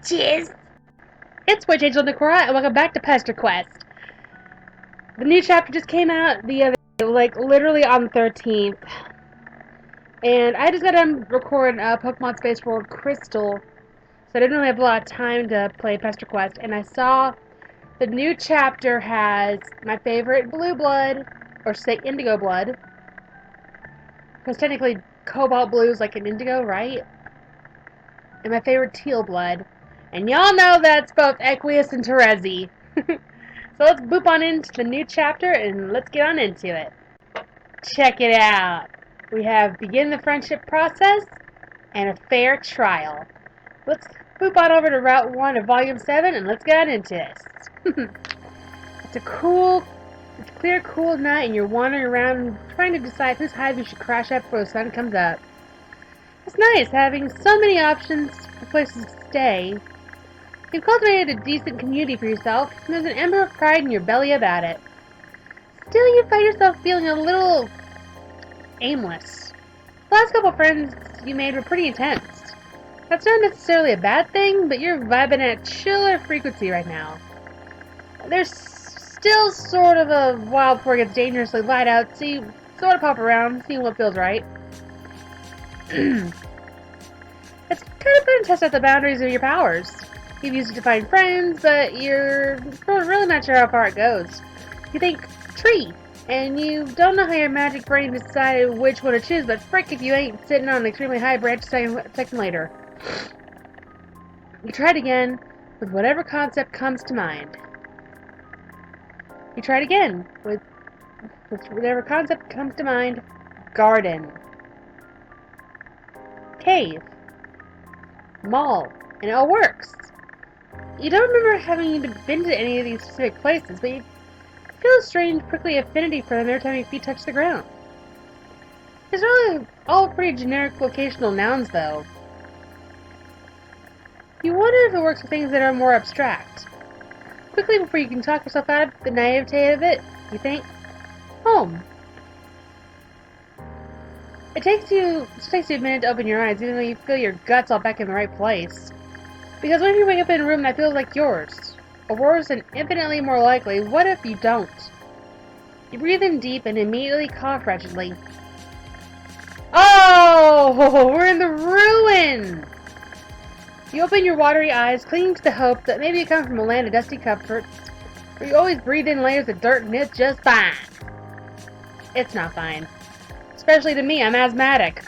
witches! It's WitchAngelNekora, and welcome back to Pesterquest. The new chapter just came out the other day, like literally on the 13th. And I just got done recording Pokemon Space World Crystal, so I didn't really have a lot of time to play Pesterquest. And I saw the new chapter has my favorite blue blood, or say indigo blood. Because technically cobalt blue is like an indigo, right? And my favorite teal blood. And y'all know that's both Equius and Terezi. So let's boop on into the new chapter and let's get on into it. Check it out. We have begin the friendship process and a fair trial. Let's boop on over to Route 1 of Volume 7 and let's get on into this. It's a clear, cool night and you're wandering around trying to decide whose hive you should crash at before the sun comes up. It's nice having so many options for places to stay. You've cultivated a decent community for yourself, and there's an ember of pride in your belly about it. Still, you find yourself feeling a little aimless. The last couple friends you made were pretty intense. That's not necessarily a bad thing, but you're vibing at a chiller frequency right now. There's still sort of a while before it gets dangerously light out, so you sort of pop around, seeing what feels right. It's kind of fun to test out the boundaries of your powers. You've used it to find friends, but you're really not sure how far it goes. You think tree, and you don't know how your magic brain decided which one to choose, but frick if you ain't sitting on an extremely high branch a second later. You tried again with whatever concept comes to mind. You tried again with whatever concept comes to mind. Garden. Cave. Mall. And it all works. You don't remember having been to any of these specific places, but you feel a strange, prickly affinity for them every time your feet touch the ground. It's really all pretty generic locational nouns, though. You wonder if it works with things that are more abstract. Quickly, before you can talk yourself out of the naivete of it, you think, home. It takes you a minute to open your eyes, even though you feel your guts all back in the right place. Because what if you wake up in a room that feels like yours? Or worse and infinitely more likely, what if you don't? You breathe in deep and immediately cough wretchedly. Oh, we're in the ruin! You open your watery eyes, clinging to the hope that maybe you come from a land of dusty comforts, where you always breathe in layers of dirt and it's just fine. It's not fine. Especially to me, I'm asthmatic.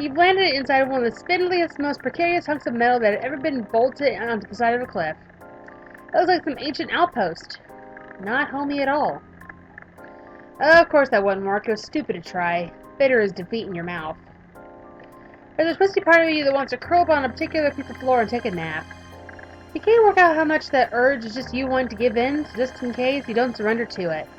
You've landed inside one of the spindliest, most precarious hunks of metal that had ever been bolted onto the side of a cliff. It looks like some ancient outpost. Not homey at all. Of course that wouldn't work. It was stupid to try. Bitter as defeat in your mouth. There's a twisty part of you that wants to curl up on a particular piece of floor and take a nap. You can't work out how much that urge is just you wanting to give in, just in case you don't surrender to it.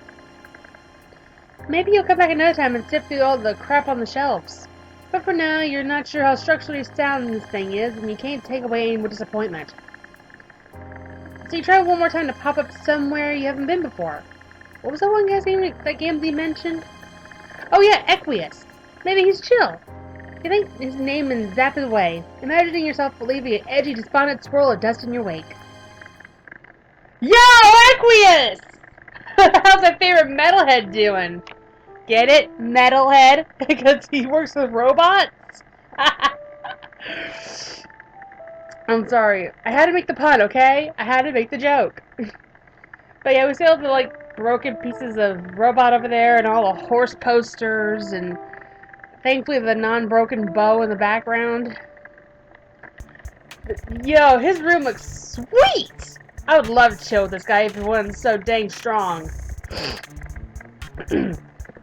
Maybe you'll come back another time and sift through all the crap on the shelves. But for now, you're not sure how structurally sound this thing is, and you can't take away any more disappointment. So you try one more time to pop up somewhere you haven't been before. What was that one guy's name that Gamzee mentioned? Oh yeah, Equius. Maybe he's chill. You think his name and zap it away, imagining yourself leaving an edgy, despondent swirl of dust in your wake. Yo, Equius! How's my favorite metalhead doing? Get it? Metalhead? Because he works with robots? I'm sorry. I had to make the pun, okay? I had to make the joke. But yeah, we see all the, like, broken pieces of robot over there and all the horse posters and thankfully the non-broken bow in the background. But, yo, his room looks sweet! I would love to chill with this guy if he wasn't so dang strong.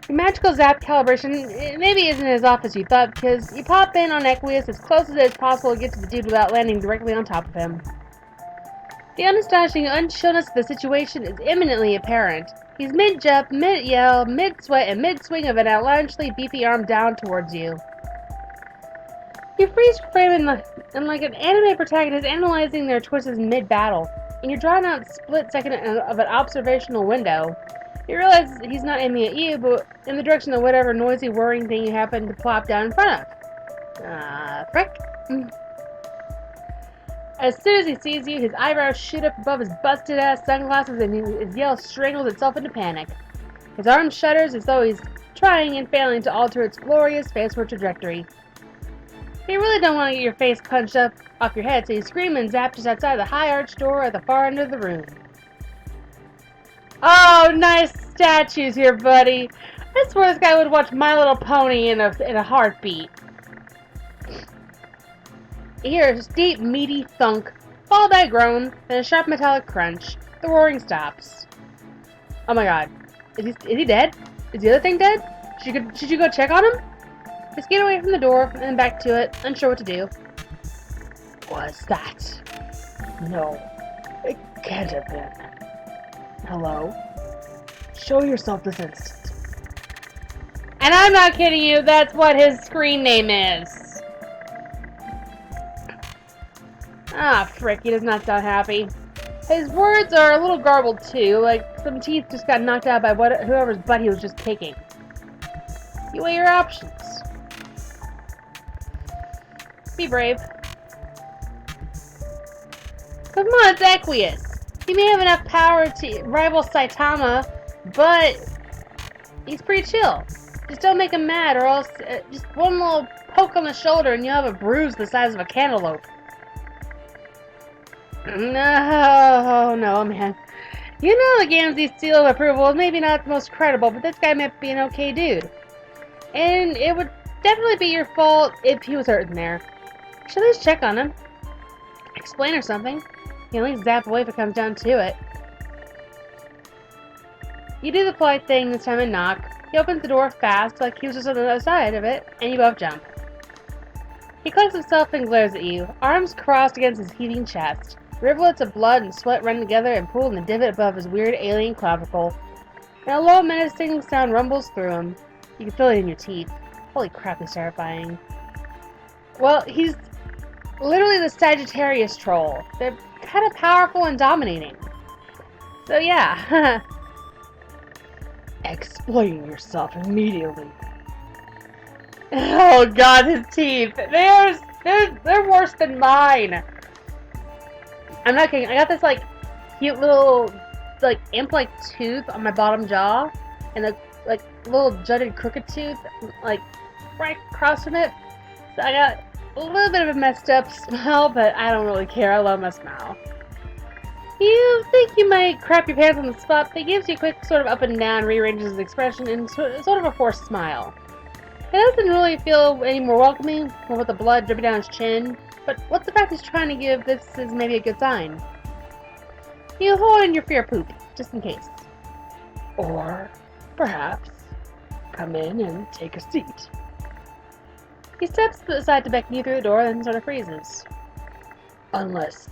Magical zap calibration maybe isn't as off as you thought, because you pop in on Equius as close as it is possible to get to the dude without landing directly on top of him. The unastonishing unchillness of the situation is imminently apparent. He's mid-jump, mid-yell, mid-sweat, and mid-swing of an outlandishly beefy arm down towards you. You freeze frame and like an anime protagonist analyzing their twists mid-battle, and you're drawn out a split second of an observational window. You realize he's not aiming at you, but in the direction of whatever noisy, whirring thing you happen to plop down in front of. Frick. As soon as he sees you, his eyebrows shoot up above his busted-ass sunglasses and his yell strangles itself into panic. His arm shudders as though he's trying and failing to alter its glorious faceward trajectory. You really don't want to get your face punched up off your head, so you scream and zap just outside the high-arched door at the far end of the room. Oh, nice statues here, buddy. I swear this guy would watch My Little Pony in a heartbeat. He hears a deep, meaty thunk, followed by a groan, then a sharp metallic crunch. The roaring stops. Oh my god. Is he dead? Is the other thing dead? Should you go check on him? He skated away from the door and then back to it, unsure what to do. Was that? No, it can't have been. Hello? Show yourself this instant. And I'm not kidding you, that's what his screen name is. Ah, frick, he does not sound happy. His words are a little garbled too, like some teeth just got knocked out by whoever's butt he was just kicking. You weigh your options. Be brave. Come on, it's Equius. He may have enough power to rival Saitama, but he's pretty chill. Just don't make him mad, or else just one little poke on the shoulder and you'll have a bruise the size of a cantaloupe. No, man. You know the Gamzee's seal of approval is maybe not the most credible, but this guy might be an okay dude. And it would definitely be your fault if he was hurting there. You should at least check on him. Explain or something. You can at least zap away if it comes down to it. You do the polite thing this time and knock. He opens the door fast, like he was just on the other side of it, and you both jump. He collects himself and glares at you, arms crossed against his heaving chest. Rivulets of blood and sweat run together and pool in the divot above his weird alien clavicle. And a low, menacing sound rumbles through him. You can feel it in your teeth. Holy crap, he's terrifying. Well, he's literally the Sagittarius troll. They're kind of powerful and dominating. So yeah. Explain yourself immediately. Oh god, his teeth. They're worse than mine. I'm not kidding. I got this like cute little like imp-like tooth on my bottom jaw, and a like little jutted crooked tooth like right across from it. So I got a little bit of a messed up smile, but I don't really care. I love my smile. You think you might crap your pants on the spot, but he gives you a quick sort of up and down, rearranges his expression in sort of a forced smile. It doesn't really feel any more welcoming, or with the blood dripping down his chin, but what's the fact he's trying to give this is maybe a good sign? You hold in your fear poop, just in case. Or, perhaps, come in and take a seat. He steps aside to beckon you through the door, then sort of freezes. Unless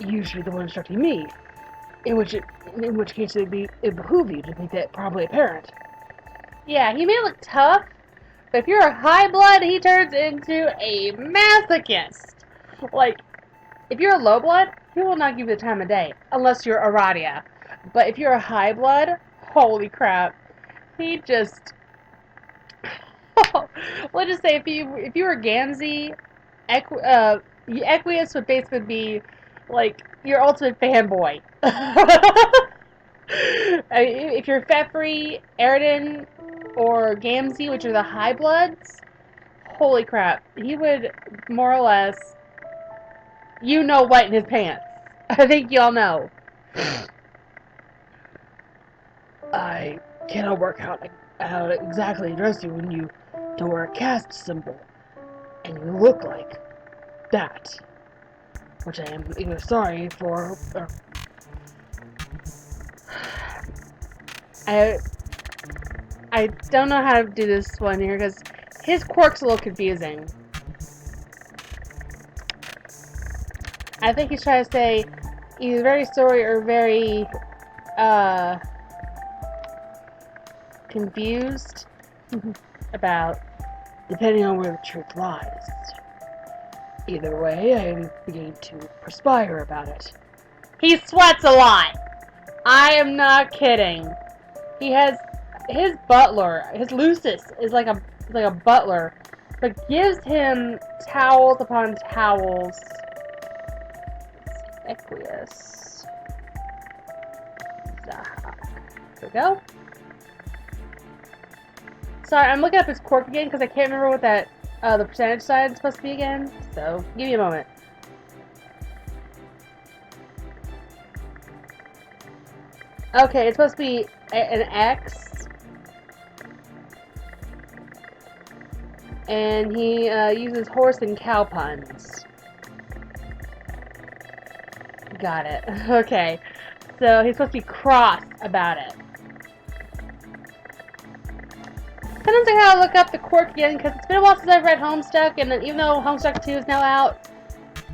usually the one instructing me, in which case it behoove you to make that probably apparent. Yeah, he may look tough, but if you're a high blood, he turns into a masochist. Like, if you're a low blood, he will not give you the time of day, unless you're Aradia. But if you're a high blood, holy crap, he just... Let's just say if you were Gamzee, Equius would basically be like your ultimate fanboy. If you're Fefri, Eridan, or Gamzee, which are the high bloods, holy crap, he would more or less, you know what in his pants. I think y'all know. I cannot work out how to exactly address you when you don't wear a caste symbol, and you look like that, which I am either sorry for, or... I don't know how to do this one here, because his quirk's a little confusing. I think he's trying to say either very sorry or very, confused about, depending on where the truth lies. Either way, I am beginning to perspire about it. He sweats a lot. I am not kidding. He has his butler, his Lucis is like a butler, but gives him towels upon towels Equius Zahak. There we go. Sorry, I'm looking up his quirk again because I can't remember what that the percentage side is supposed to be again. So give me a moment. Okay, it's supposed to be an X, and he uses horse and cow puns. Got it. Okay, so he's supposed to be cross about it. Sometimes I gotta look up the quirk again because it's been a while since I've read Homestuck, and then even though Homestuck 2 is now out,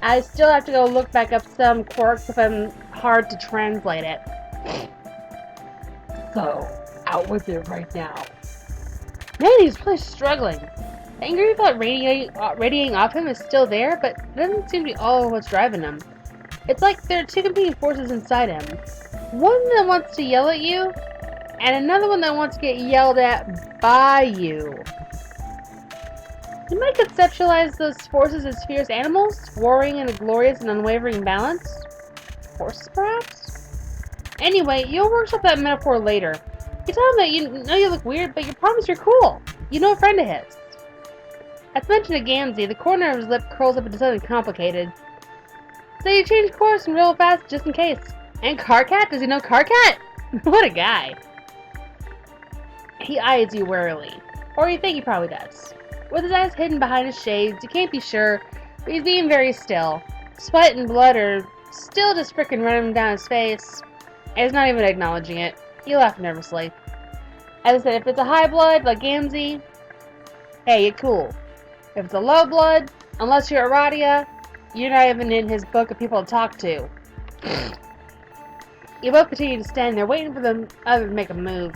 I still have to go look back up some quirks if I'm hard to translate it. So, out with it right now. Man, he's really struggling. The anger he felt radiating off him is still there, but it doesn't seem to be all of what's driving him. It's like there are two competing forces inside him. One that wants to yell at you, and another one that wants to get yelled at by you. You might conceptualize those forces as fierce animals, warring in a glorious and unwavering balance. Horses, perhaps? Anyway, you'll workshop that metaphor later. You tell him that you know you look weird, but you promise you're cool. You know a friend of his. As mentioned to Gamzee, the corner of his lip curls up into something complicated. So you change course real fast just in case. And Carcat? Does he know Carcat? What a guy. He eyes you warily. Or you think he probably does. With his eyes hidden behind his shades, you can't be sure, but he's being very still. Sweat and blood are still just frickin' running down his face. And he's not even acknowledging it. You laugh nervously. As I said, if it's a high blood, like Gamzee, hey, you're cool. If it's a low blood, unless you're Aradia, you're not even in his book of people to talk to. You both continue to stand there, waiting for the other to make a move.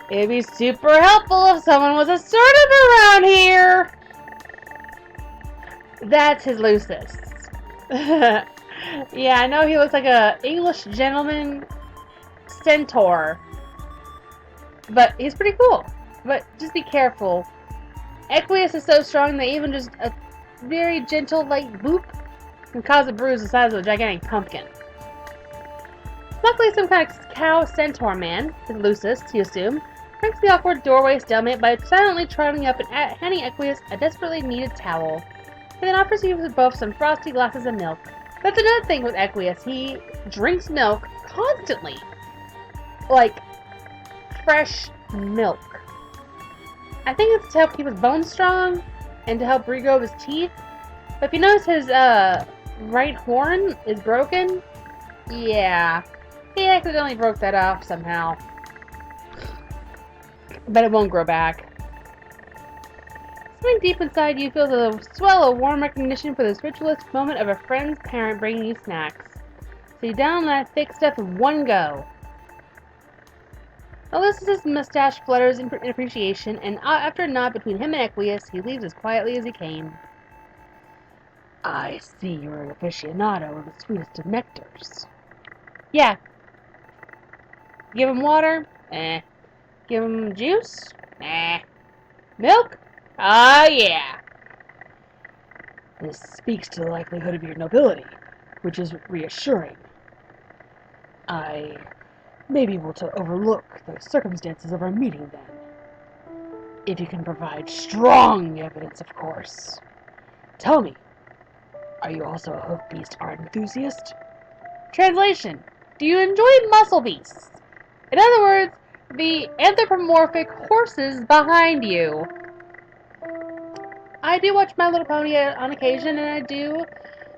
It'd be super helpful if someone was assertive around here! That's his Lucis. Yeah, I know he looks like a English gentleman centaur. But he's pretty cool. But just be careful. Equius is so strong that even just a very gentle, light boop can cause a bruise the size of a gigantic pumpkin. Luckily, some kind of cow centaur man, his Lucis, you assume, breaks the awkward doorway stalemate by silently trotting up and handing Equius a desperately needed towel. He then offers you both some frosty glasses of milk. That's another thing with Equius. He drinks milk constantly. Like, fresh milk. I think it's to help keep his bones strong and to help regrow his teeth. But if you notice his right horn is broken, yeah, he accidentally broke that off somehow. But it won't grow back. Something deep inside you feels a swell of warm recognition for this ritualistic moment of a friend's parent bringing you snacks. So you down that thick stuff in one go. Ulysses' mustache flutters in appreciation, and after a nod between him and Equius, he leaves as quietly as he came. I see you're an aficionado of the sweetest of nectars. Yeah. Give him water? Eh. Give him juice? Eh. Milk? Oh, yeah. This speaks to the likelihood of your nobility, which is reassuring. I may be able to overlook the circumstances of our meeting then. If you can provide strong evidence, of course. Tell me, are you also a hoof beast art enthusiast? Translation. Do you enjoy muscle beasts? In other words, the anthropomorphic horses behind you. I do watch My Little Pony on occasion, and I do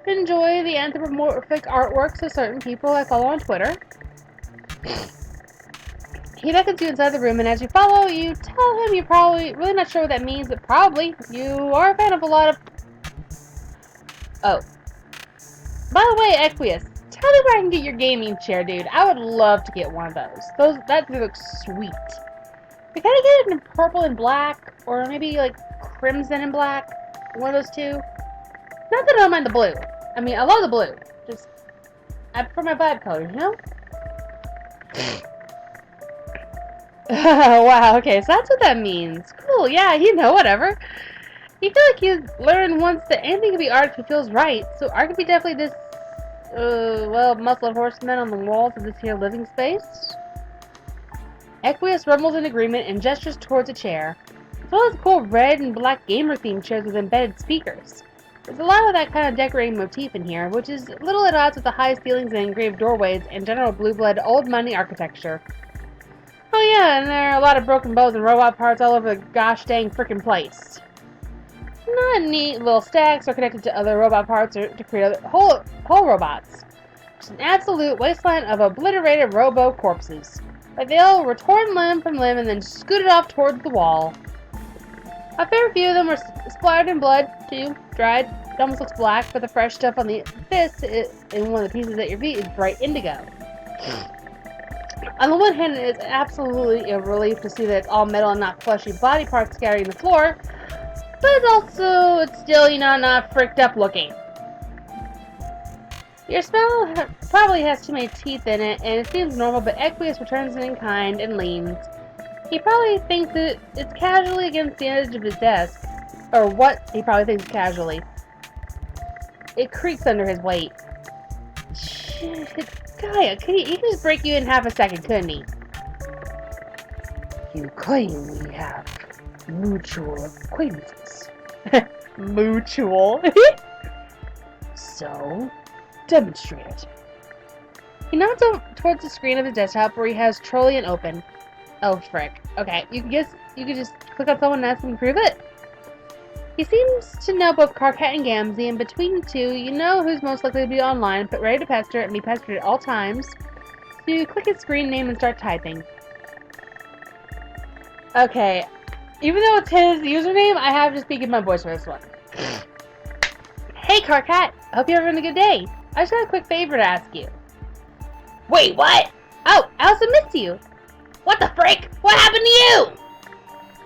enjoy the anthropomorphic artworks of certain people I follow on Twitter. He beckons you inside the room, and as you follow, you tell him you're probably really not sure what that means, but probably you are a fan of a lot of... Oh. By the way, Equius, tell me where I can get your gaming chair, dude. I would love to get one of those. That looks sweet. We kind of get it in purple and black, or maybe like crimson and black. One of those two. Not that I don't mind the blue. I mean, I love the blue. Just, I prefer my vibe colors, you know? Wow, okay, so that's what that means. Cool, yeah, you know, whatever. You feel like you learn once that anything can be art if it feels right, so art can be definitely this well, muscled horsemen on the walls of this here living space? Equius rumbles in agreement and gestures towards a chair, as well as cool red and black gamer-themed chairs with embedded speakers. There's a lot of that kind of decorating motif in here, which is little at odds with the high ceilings and engraved doorways and general blue-blood old money architecture. Oh yeah, and there are a lot of broken bows and robot parts all over the gosh dang frickin' place. Not neat little stacks are connected to other robot parts or to create whole robots. It's an absolute wasteland of obliterated robo corpses. Like they all were torn limb from limb and then scooted off towards the wall. A fair few of them were splattered in blood, too, dried. It almost looks black, but the fresh stuff on the fist in one of the pieces at your feet is bright indigo. On the one hand, it is absolutely a relief to see that it's all metal and not fleshy body parts scattering the floor, but it's still, not fricked up looking. Your spell probably has too many teeth in it, and it seems normal, but Equius returns in kind and leans. He probably thinks that it's casually against the edge of his desk, or what he probably thinks casually. It creaks under his weight. Shit, Gaia, he could just break you in half a second, couldn't he? You claim we have mutual acquaintances. Mutual. So, demonstrate it. He nods towards the screen of his desktop where he has Trollian open. Oh, frick. Okay, you could just click on someone and ask them to prove it? He seems to know both Karkat and Gamzee, and between the two, you know who's most likely to be online, but ready to pester and be pestered at all times. So you click his screen name and start typing. Okay, even though it's his username, I have to speak in my voice for this one. Hey, Karkat! Hope you're having a good day. I just got a quick favor to ask you. Wait, what? Oh, I also missed you. What the frick? What happened to you?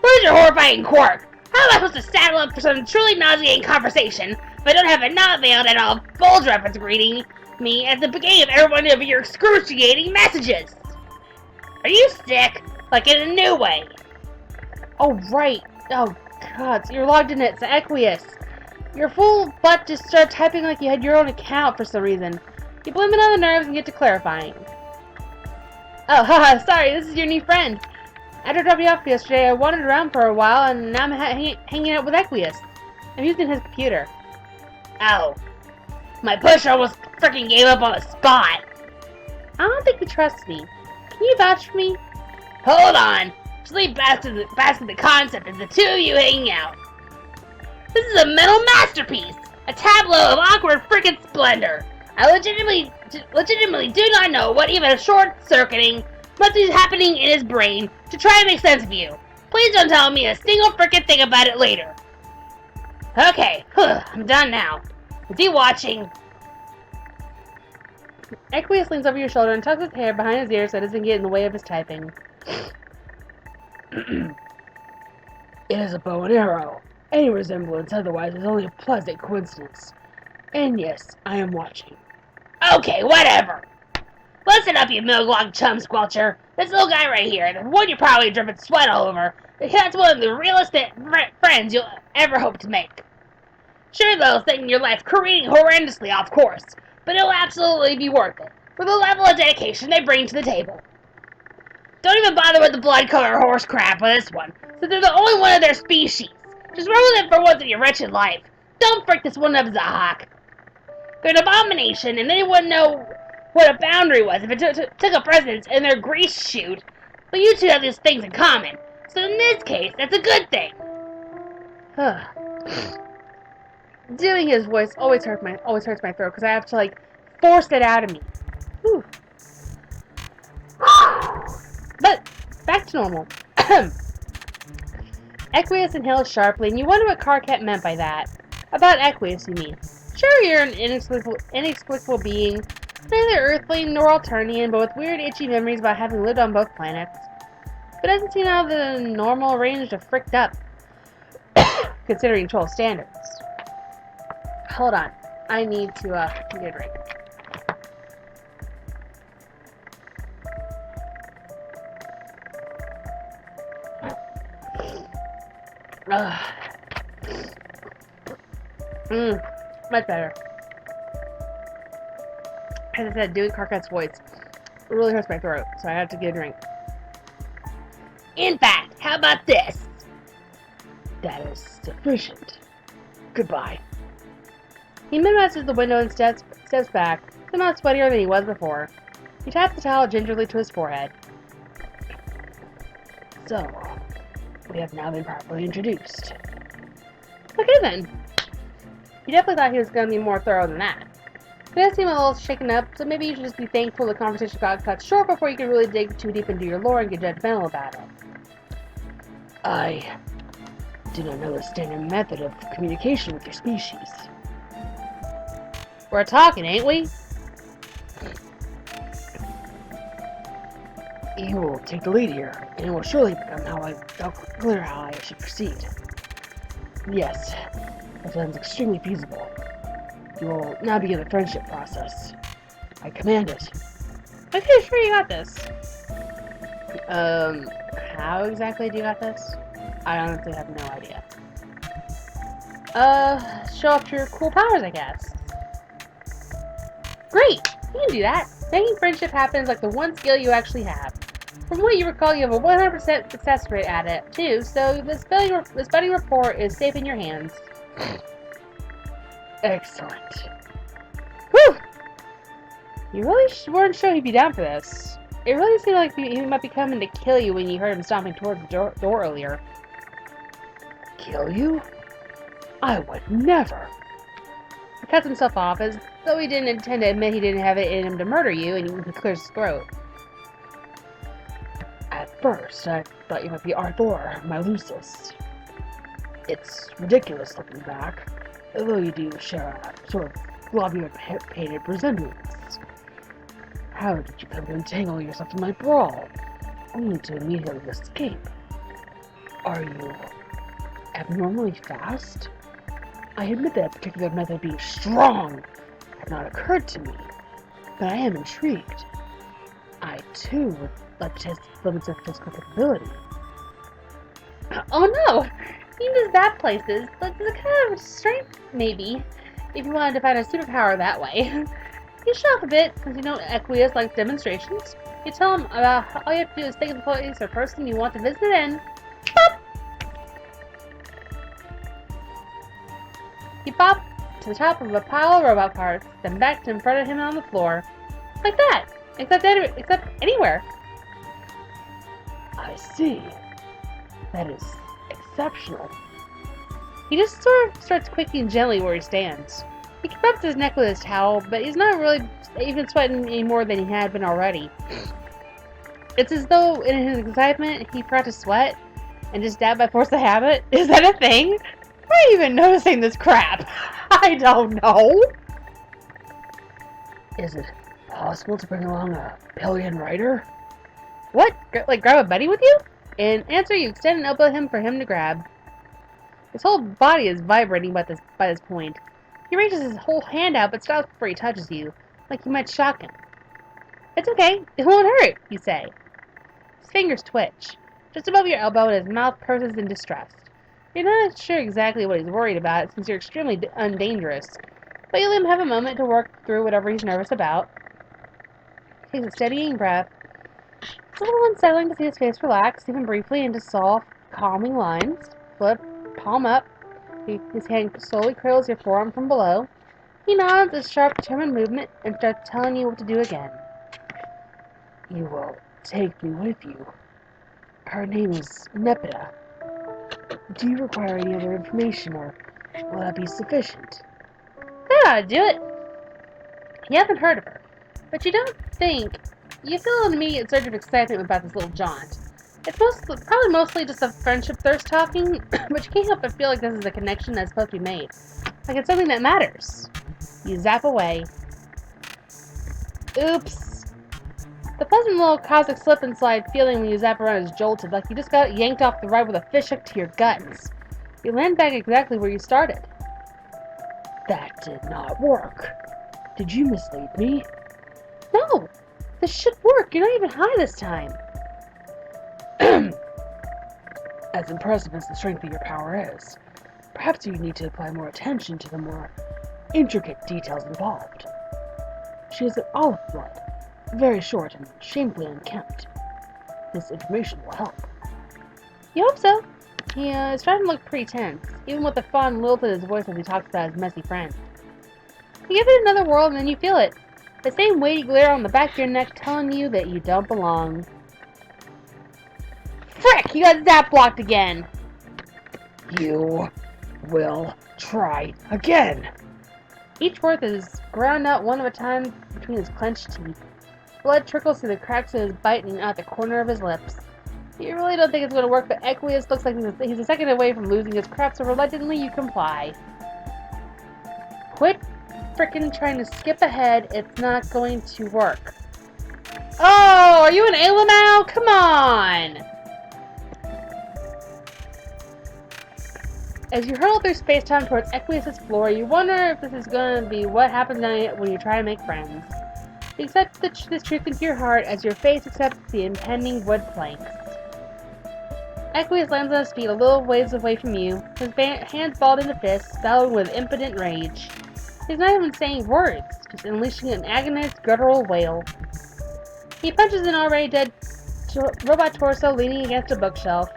Where's your horrifying quirk? How am I supposed to saddle up for some truly nauseating conversation if I don't have a not veiled at all bulge reference greeting me at the beginning of every one of your excruciating messages? Are you sick? Like in a new way? Oh, right. Oh, God. So you're logged in at Equius. Your full butt just started typing like you had your own account for some reason. You blame it on the nerves and get to clarifying. Oh, haha, sorry, this is your new friend. After dropping you off yesterday, I wandered around for a while, and now I'm hanging out with Equius. I'm using his computer. Oh. My push almost freaking gave up on the spot. I don't think he trusts me. Can you vouch for me? Hold on. Just leave basket the concept of the two of you hanging out. This is a mental masterpiece. A tableau of awkward freaking splendor. I legitimately do not know what even short-circuiting must be happening in his brain to try and make sense of you. Please don't tell me a single frickin' thing about it later. Okay, I'm done now. Is he watching? Equius leans over your shoulder and tucks his hair behind his ear so it doesn't get in the way of his typing. It is a bow and arrow. Any resemblance otherwise is only a pleasant coincidence. And yes, I am watching. Okay, whatever. Listen up, you milk-log chum squelcher. This little guy right here, the one you're probably dripping sweat all over, that's one of the realest friends you'll ever hope to make. Sure, they'll spend your life careening horrendously off course, but it'll absolutely be worth it for the level of dedication they bring to the table. Don't even bother with the blood-colored horse crap with this one, since they're the only one of their species. Just roll with it for once in your wretched life. Don't frick this one up, Zahak. They're an abomination, and they wouldn't know what a boundary was if it took a precedence in their grease chute. But you two have these things in common, so in this case, that's a good thing. Doing his voice always hurts my throat because I have to force it out of me. Whew. But back to normal. Equius inhales sharply, and you wonder what Karkat meant by that. About Equius, you mean. Sure, you're an inexplicable being, neither earthly nor Alternian, but with weird, itchy memories about having lived on both planets. But doesn't seem out of the normal range of fricked up, considering troll standards. Hold on. I need to get a drink. Much better. As I said, doing Carcat's voice really hurts my throat, so I have to get a drink. In fact, how about this? That is sufficient. Goodbye. He minimizes the window and steps back, somehow sweatier than he was before. He taps the towel gingerly to his forehead. So, we have now been properly introduced. Okay then. He definitely thought he was going to be more thorough than that. He does seem a little shaken up, so maybe you should just be thankful the conversation got cut short before you could really dig too deep into your lore and get judgmental about it. I do not know the standard method of communication with your species. We're talking, ain't we? You will take the lead here, and it will surely become clear how I should proceed. Yes, that sounds extremely feasible. You will now begin the friendship process. I command it. Okay, sure, you got this. How exactly do you got this? I honestly have no idea. Show off your cool powers, I guess. Great! You can do that. Making friendship happen is like the one skill you actually have. From what you recall, you have a 100% success rate at it, too, so this budding rapport is safe in your hands. Excellent. Whew! You really weren't sure he'd be down for this. It really seemed like he might be coming to kill you when you heard him stomping towards the door earlier. Kill you? I would never. He cuts himself off as though he didn't intend to admit he didn't have it in him to murder you, and he clears his throat. At first, I thought you might be Arthur, my Lucis. It's ridiculous looking back, although you do share a sort of globular-painted resemblance. How did you come to entangle yourself in my brawl, only to immediately escape? Are you abnormally fast? I admit that particular method being strong had not occurred to me, but I am intrigued. I, too, would like to test the limits of physical capability. Oh no! You can just zap places, but it's a kind of strength, maybe, if you wanted to find a superpower that way. You show off a bit, since you know Equius likes demonstrations. You tell him about all you have to do is think of the place or person you want to visit and pop! You pop to the top of a pile of robot parts, then back to in front of him on the floor. Like that! Except anywhere. I see. That is exceptional. He just sort of starts quaking gently where he stands. He rubs his neck with his towel, but he's not really even sweating any more than he had been already. It's as though, in his excitement, he forgot to sweat and just dabbed by force of habit. Is that a thing? Why are you even noticing this crap? I don't know. Is it possible to bring along a pillion rider? What? Like grab a buddy with you? In answer, you extend an elbow to him for him to grab. His whole body is vibrating by this point. He reaches his whole hand out, but stops before he touches you, like you might shock him. It's okay. It won't hurt, you say. His fingers twitch. Just above your elbow, and his mouth purses in distress. You're not sure exactly what he's worried about, since you're extremely undangerous, but you let him have a moment to work through whatever he's nervous about. He takes a steadying breath. It's a little unsettling to see his face relax, even briefly, into soft, calming lines. Flip, palm up. His hand slowly cradles your forearm from below. He nods a sharp, determined movement and starts telling you what to do again. You will take me with you. Her name is Nepeta. Do you require any other information, or will that be sufficient? That ought to do it. You haven't heard of her, but you don't think. You feel an immediate surge of excitement about this little jaunt. It's probably mostly just a friendship thirst talking, but you can't help but feel like this is a connection that's supposed to be made. Like it's something that matters. You zap away. Oops. The pleasant little cosmic slip and slide feeling when you zap around is jolted, like you just got yanked off the ride with a fish hook to your guts. You land back exactly where you started. That did not work. Did you mislead me? No! This should work. You're not even high this time. As impressive as the strength of your power is, perhaps you need to apply more attention to the more intricate details involved. She is an olive blood, very short and shamefully unkempt. This information will help. You hope so. He is starting to look pretty tense, even with the fond lilt in his voice as he talks about his messy friend. You give it another whirl and then you feel it. The same weighty glare on the back of your neck telling you that you don't belong. Frick! You got zap blocked again! You will try again. Each word is ground out one at a time between his clenched teeth. Blood trickles through the cracks in his bite and out the corner of his lips. You really don't think it's going to work, but Equius looks like he's a second away from losing his crap, so reluctantly you comply. Quit frickin' trying to skip ahead. It's not going to work. Oh, are you an Alamau? Come on! As you hurtle through space-time towards Equius' floor, you wonder if this is going to be what happens when you try to make friends. You accept this truth into your heart as your face accepts the impending wood planks. Equius lands on his feet a little ways away from you, his hands balled into fists, bellowing with impotent rage. He's not even saying words, just unleashing an agonized, guttural wail. He punches an already dead robot torso leaning against a bookshelf.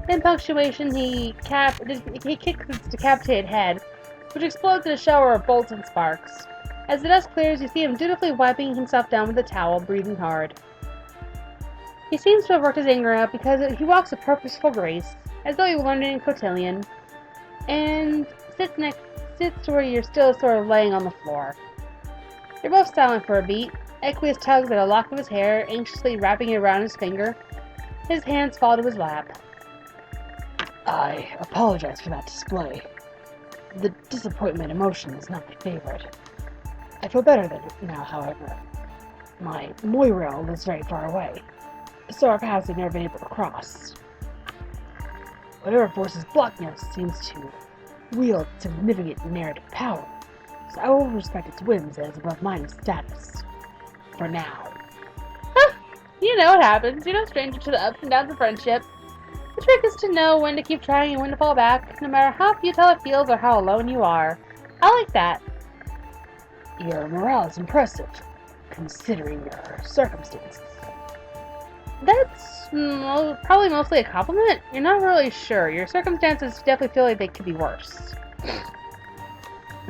In punctuation, he kicks its decapitated head, which explodes in a shower of bolts and sparks. As the dust clears, you see him dutifully wiping himself down with a towel, breathing hard. He seems to have worked his anger out because he walks with purposeful grace, as though he learned it in Cotillion, and sits where you're still sort of laying on the floor. You're both silent for a beat. Equius tugs at a lock of his hair, anxiously wrapping it around his finger. His hands fall to his lap. I apologize for that display. The disappointment emotion is not my favorite. I feel better than now, however. My Moira lives very far away, so our paths have never been able to cross. Whatever forces blocking us seems to wield significant narrative power, so I will respect its whims as above mine status. For now. You know what happens. You're no stranger to the ups and downs of friendship. The trick is to know when to keep trying and when to fall back, no matter how futile it feels or how alone you are. I like that. Your morale is impressive, considering your circumstances. That's probably mostly a compliment. You're not really sure. Your circumstances definitely feel like they could be worse.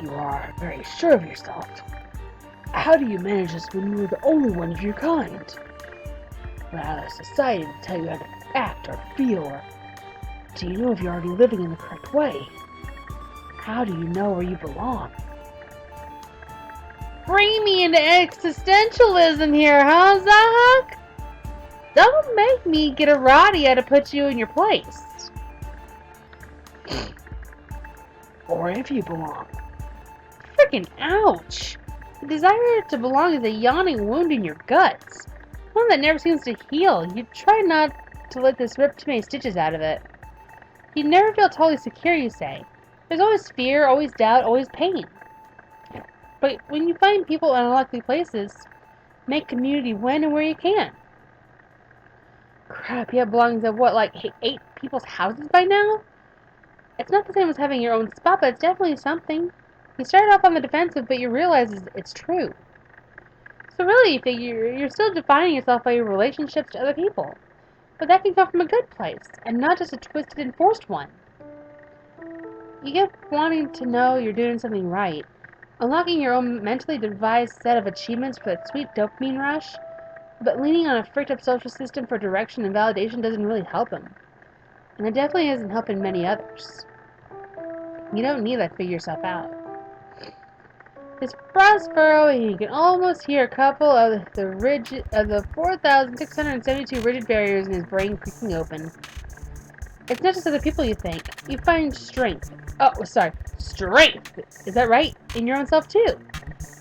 You are very sure of yourself. How do you manage this when you are the only one of your kind? Without a society to tell you how to act or feel, or do you know if you're already living in the correct way? How do you know where you belong? Bring me into existentialism here, huh, Zahak? Don't make me get a radia to put you in your place. Or if you belong. Frickin' ouch! The desire to belong is a yawning wound in your guts. One that never seems to heal. You try not to let this rip too many stitches out of it. You never feel totally secure, you say. There's always fear, always doubt, always pain. But when you find people in unlikely places, make community when and where you can. Crap, you have belongings at what, like 8 people's houses by now? It's not the same as having your own spot, but it's definitely something. You started off on the defensive, but you realize it's true. So really, you figure you're still defining yourself by your relationships to other people. But that can come from a good place, and not just a twisted and forced one. You get wanting to know you're doing something right, unlocking your own mentally devised set of achievements for that sweet dopamine rush, but leaning on a freaked-up social system for direction and validation doesn't really help him. And it definitely isn't helping many others. You don't need that to figure yourself out. His brows furrow, and you can almost hear a couple of the 4,672 rigid barriers in his brain creaking open. It's not just other people you think. You find strength. Strength! Is that right? In your own self, too.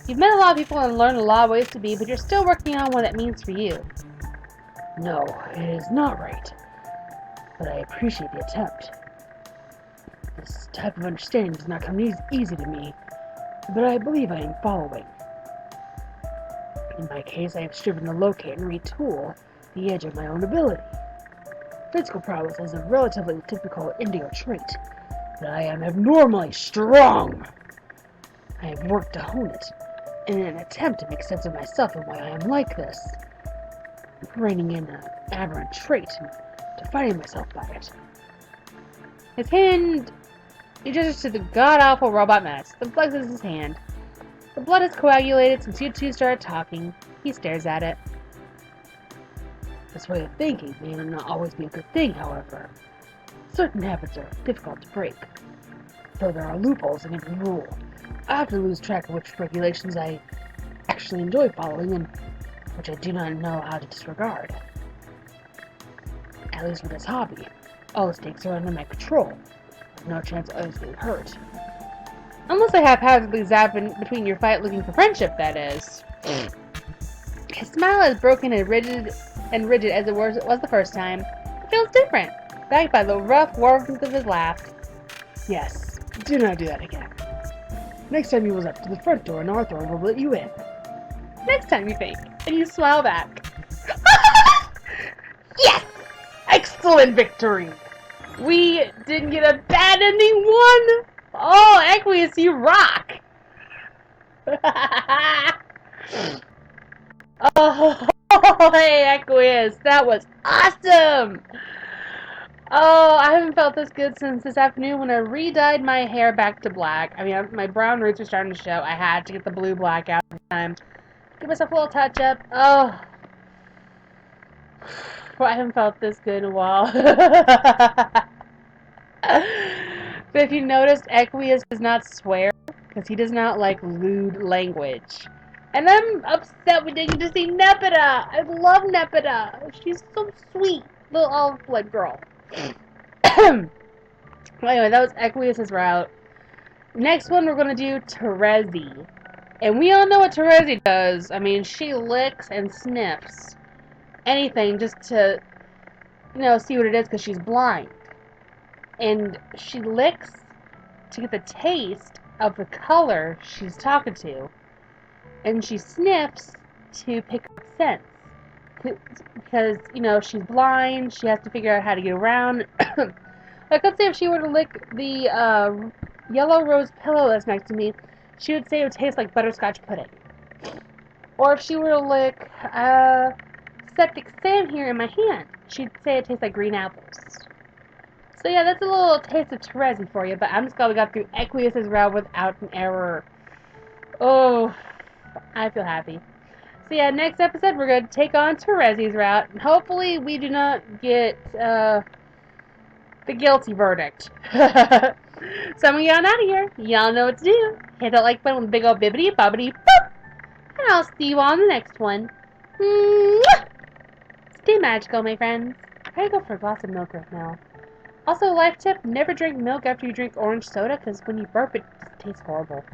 You've met a lot of people and learned a lot of ways to be, but you're still working on what that means for you. No, it is not right. But I appreciate the attempt. This type of understanding does not come easy to me, but I believe I am following. In my case, I have striven to locate and retool the edge of my own ability. Physical prowess is a relatively typical indigo trait, but I am abnormally strong. I have worked to hone it, in an attempt to make sense of myself and why I am like this, reining in an aberrant trait and defining myself by it. His hand, he gestures to the god-awful robot mess, then flexes his hand. The blood has coagulated since you two started talking. He stares at it. This way of thinking may not always be a good thing, however. Certain habits are difficult to break, though there are loopholes in every rule. I often lose track of which regulations I actually enjoy following and which I do not know how to disregard. At least with this hobby, all the stakes are under my control, with no chance of others getting hurt. Unless I haphazardly zap in between your fight looking for friendship, that is. His smile is broken and rigid as it was the first time. It feels different, backed by the rough warmth of his laugh. Yes, do not do that again. Next time you was up to the front door and Arthur will let you in. Next time you think, and you smile back. Yes! Excellent victory! We didn't get a bad ending one! Oh, Equius, you rock! Oh, hey, Equius, that was awesome! Oh, I haven't felt this good since this afternoon when I re-dyed my hair back to black. I mean, my brown roots are starting to show. I had to get the blue black out this time. Give myself a little touch-up. Oh. Well, I haven't felt this good in a while. But if you noticed, Equius does not swear, because he does not like lewd language. And I'm upset we didn't get to see Nepeta. I love Nepeta. She's so sweet. Little olive blood girl. Well, anyway, that was Equius' route. Next one, we're going to do Terezi. And we all know what Terezi does. I mean, she licks and sniffs anything just to, see what it is because she's blind. And she licks to get the taste of the color she's talking to. And she sniffs to pick up scents. Because, she's blind, she has to figure out how to get around. Like, let's say if she were to lick the yellow rose pillow that's next to me, she would say it would taste like butterscotch pudding. Or if she were to lick septic sand here in my hand, she'd say it tastes like green apples. So yeah, that's a little taste of Terezi for you, but I'm just glad we got through Equius' route without an error. Oh, I feel happy. So yeah, next episode we're going to take on Terezi's route, and hopefully we do not get the guilty verdict. So I'm y'all out of here. Y'all know what to do. Hit that like button with a big old bibbity bobbity boop. And I'll see you on the next one. Mwah! Stay magical, my friends. I gotta go for a glass of milk right now. Also, life tip, never drink milk after you drink orange soda, because when you burp, it just tastes horrible.